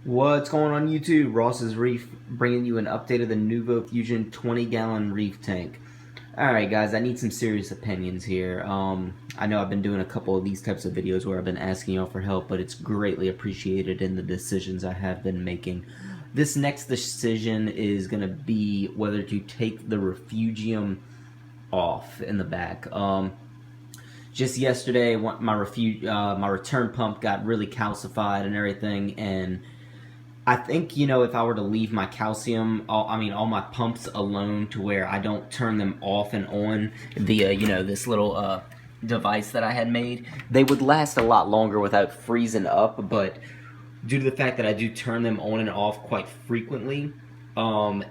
What's going on YouTube? Ross's Reef bringing you an update of the Nuvo Fusion 20-gallon reef tank. Alright guys, I need some serious opinions here. I know I've been doing a couple of these types of videos where I've been asking y'all for help, but it's greatly appreciated in the decisions I have been making. This next decision is going to be whether to take the refugium off in the back. Just yesterday, my return pump got really calcified and everything, and I think, if I were to leave my calcium, all my pumps alone to where I don't turn them off and on via, this little device that I had made, they would last a lot longer without freezing up. But due to the fact that I do turn them on and off quite frequently,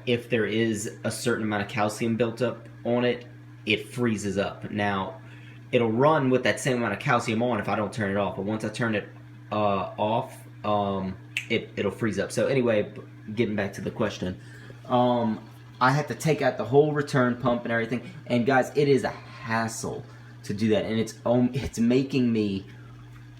if there is a certain amount of calcium built up on it, it freezes up. Now, it'll run with that same amount of calcium on if I don't turn it off, but once I turn it off, it'll freeze up. So anyway, getting back to the question, I had to take out the whole return pump and everything, and guys, it is a hassle to do that, and it's making me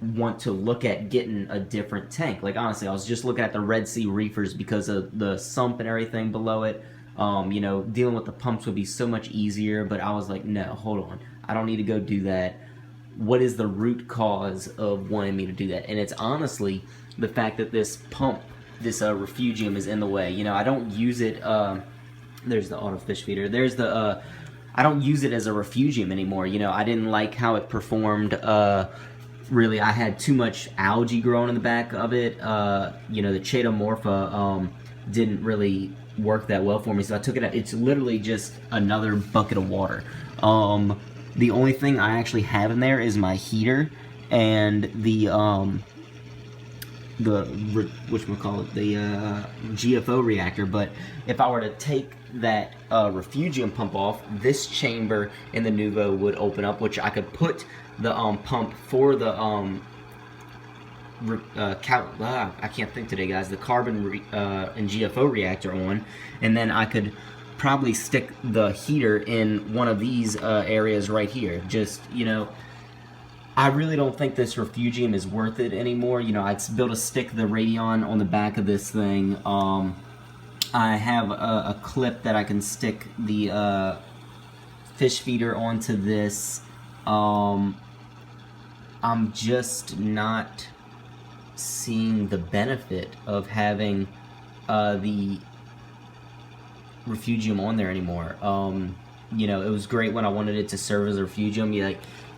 want to look at getting a different tank. Like, honestly, I was just looking at the Red Sea reefers because of the sump and everything below it. Dealing with the pumps would be so much easier, but I was like, no, hold on, I don't need to go do that. What is the root cause of wanting me to do that? And it's honestly the fact that this pump, this refugium, is in the way. I don't use it. There's the auto fish feeder. There's the. I don't use it as a refugium anymore. I didn't like how it performed. Really, I had too much algae growing in the back of it. The chaetomorpha didn't really work that well for me, so I took it out. It's literally just another bucket of water. The only thing I actually have in there is my heater and the GFO reactor. But if I were to take that refugium pump off, this chamber in the Nuvo would open up, which I could put the pump for the I can't think today, guys. The carbon and GFO reactor on, and then I could probably stick the heater in one of these areas right here. Just, I really don't think this refugium is worth it anymore. I'd built a stick the Radion on the back of this thing. I have a clip that I can stick the fish feeder onto this. I'm just not seeing the benefit of having the refugium on there anymore. It was great when I wanted it to serve as a refugium.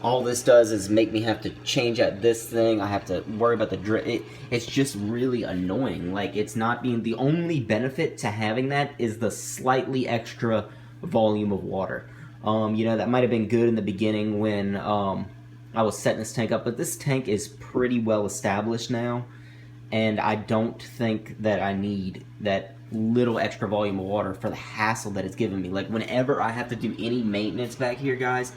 All this does is make me have to change out this thing. I have to worry about the drip. It's just really annoying. It's not being the only benefit to having that is the slightly extra volume of water. That might have been good in the beginning when I was setting this tank up, but this tank is pretty well established now, and I don't think that I need that little extra volume of water for the hassle that it's giving me. Whenever I have to do any maintenance back here, guys,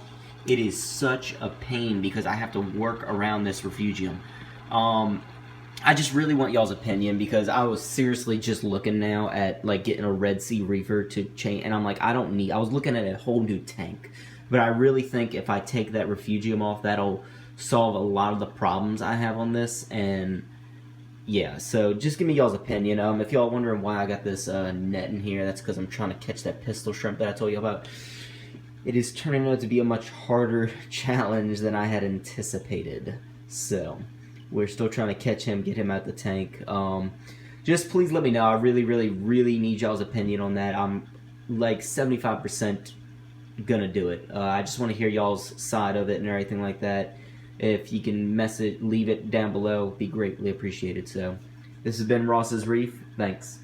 it is such a pain because I have to work around this refugium. I just really want y'all's opinion because I was seriously just looking now at getting a Red Sea reefer to change, and I'm like, I was looking at a whole new tank. But I really think if I take that refugium off, that'll solve a lot of the problems I have on this. And yeah, so just give me y'all's opinion. If y'all wondering why I got this net in here, that's because I'm trying to catch that pistol shrimp that I told you about. It is turning out to be a much harder challenge than I had anticipated. So we're still trying to catch him, get him out the tank. Just please let me know. I really, really, really need y'all's opinion on that. I'm 75% gonna do it. I just want to hear y'all's side of it and everything like that. If you can leave it down below, be greatly appreciated. So this has been Ross's Reef. Thanks.